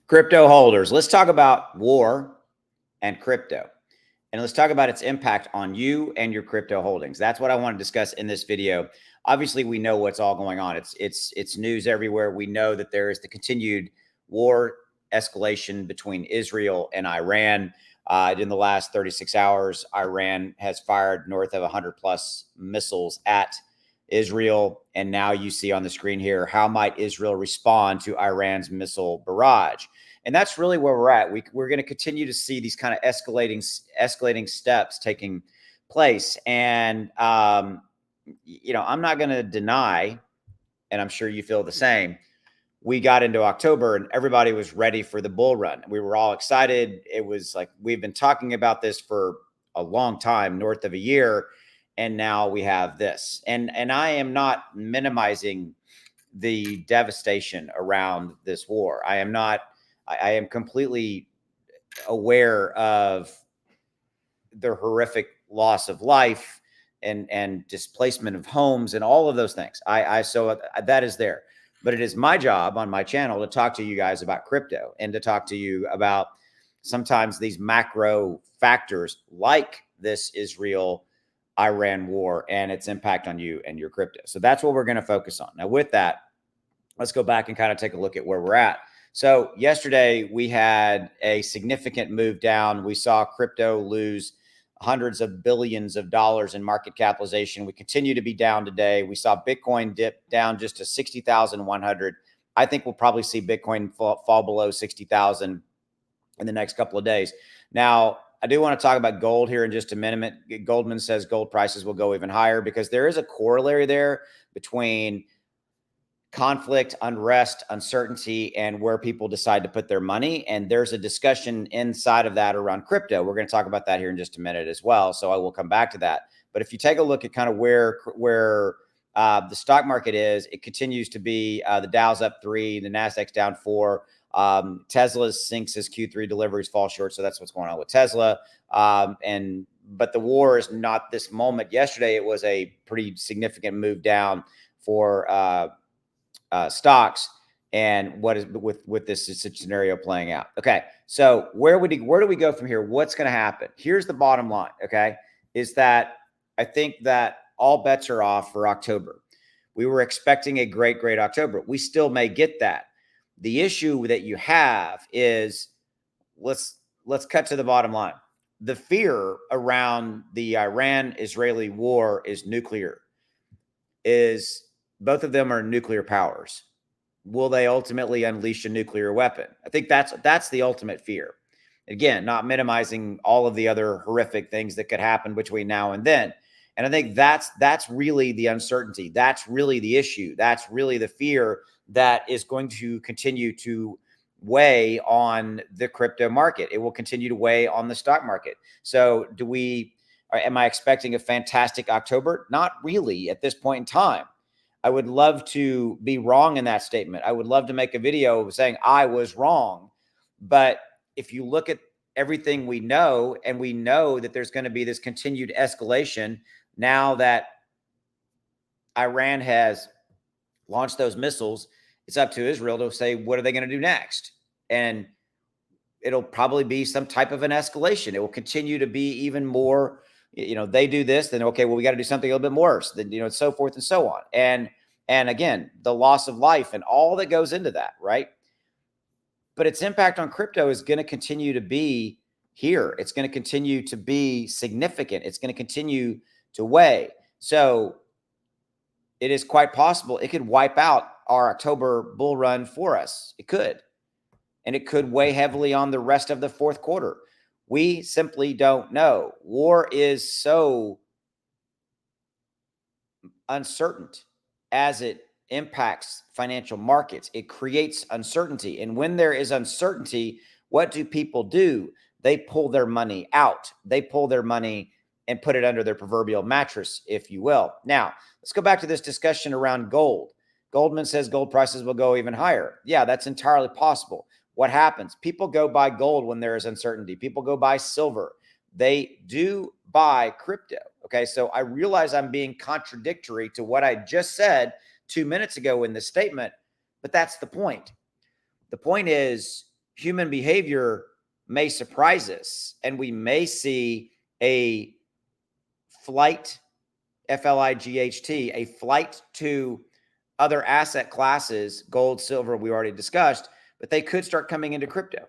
Crypto holders, let's talk about war and crypto. And let's talk about its impact on you and your crypto holdings. That's what I want to discuss in this video. Obviously, we know what's all going on. It's news everywhere. We know that there is the continued war escalation between Israel and Iran. In the last 36 hours, Iran has fired north of 100 plus missiles at Israel. And now you see on the screen here, how might Israel respond to Iran's missile barrage? And that's really where we're at. We're going to continue to see these kind of escalating steps taking place. And, I'm not going to deny, and I'm sure you feel the same, we got into October and everybody was ready for the bull run. We were all excited. It was like, we've been talking about this for a long time, north of a year. And now we have this. And I am not minimizing the devastation around this war. I am completely aware of the horrific loss of life and displacement of homes and all of those things. So that is there. But it is my job on my channel to talk to you guys about crypto and to talk to you about sometimes these macro factors like this Israel-Iran war and its impact on you and your crypto. So that's what we're going to focus on. Now, with that, let's go back and kind of take a look at where we're at. So yesterday we had a significant move down. We saw crypto lose hundreds of billions of dollars in market capitalization. We continue to be down today. We saw Bitcoin dip down just to 60,100. I think we'll probably see Bitcoin fall below 60,000 in the next couple of days. Now, I do want to talk about gold here in just a minute. Goldman says gold prices will go even higher because there is a corollary there between conflict, unrest, uncertainty, and where people decide to put their money. And there's a discussion inside of that around crypto. We're going to talk about that here in just a minute as well. So I will come back to that. But if you take a look at kind of where the stock market is, it continues to be the Dow's up 3, the Nasdaq's down 4. Tesla sinks as Q3 deliveries fall short. So that's what's going on with Tesla. But the war is not this moment. Yesterday, it was a pretty significant move down for stocks, and what is with this scenario playing out. Okay, so where do we go from here? What's going to happen? Here's the bottom line. Okay, is that I think that all bets are off for October. We were expecting a great October. We still may get that. The issue that you have is let's cut to the bottom line. The fear around the Iran-Israeli war is nuclear. Both of them are nuclear powers. Will they ultimately unleash a nuclear weapon? I think that's the ultimate fear. Again, not minimizing all of the other horrific things that could happen between now and then. And I think that's really the uncertainty. That's really the issue. That's really the fear that is going to continue to weigh on the crypto market. It will continue to weigh on the stock market. So am I expecting a fantastic October? Not really at this point in time. I would love to be wrong in that statement. I would love to make a video saying I was wrong. But if you look at everything we know, and we know that there's going to be this continued escalation now that Iran has launched those missiles, it's up to Israel to say, what are they going to do next? And it'll probably be some type of an escalation. It will continue to be even more. They do this, then okay, well, we got to do something a little bit worse, then so forth and so on. And again, the loss of life and all that goes into that, right? But its impact on crypto is going to continue to be here. It's going to continue to be significant. It's going to continue to weigh. So it is quite possible it could wipe out our October bull run for us. It could. And it could weigh heavily on the rest of the fourth quarter. We simply don't know. War is so uncertain as it impacts financial markets. It creates uncertainty. And when there is uncertainty, what do people do? They pull their money out. They pull their money and put it under their proverbial mattress, if you will. Now, let's go back to this discussion around gold. Goldman says gold prices will go even higher. Yeah, that's entirely possible. What happens? People go buy gold when there is uncertainty. People go buy silver. They do buy crypto. Okay, so I realize I'm being contradictory to what I just said 2 minutes ago in the statement, but that's the point. The point is human behavior may surprise us, and we may see a flight, FLIGHT, a flight to other asset classes, gold, silver, we already discussed, but they could start coming into crypto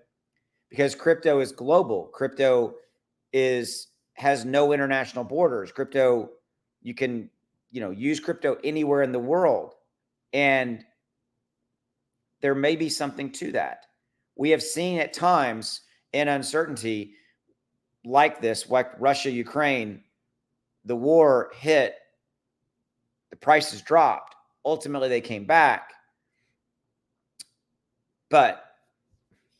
because crypto is global. Crypto has no international borders. Crypto, you can, use crypto anywhere in the world. And there may be something to that. We have seen at times in uncertainty like this, like Russia, Ukraine, the war hit, the prices dropped. Ultimately, they came back. But,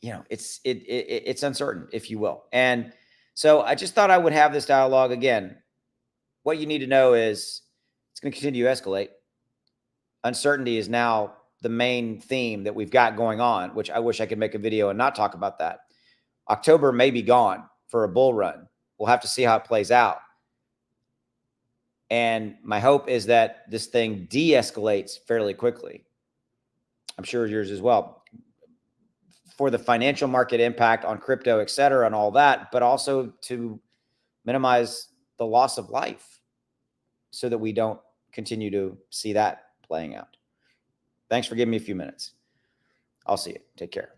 it's uncertain, if you will. And so I just thought I would have this dialogue again. What you need to know is it's going to continue to escalate. Uncertainty is now the main theme that we've got going on, which I wish I could make a video and not talk about that. October may be gone for a bull run. We'll have to see how it plays out. And my hope is that this thing de-escalates fairly quickly. I'm sure yours as well. For the financial market impact on crypto, et cetera, and all that, but also to minimize the loss of life so that we don't continue to see that playing out. Thanks for giving me a few minutes. I'll see you. Take care.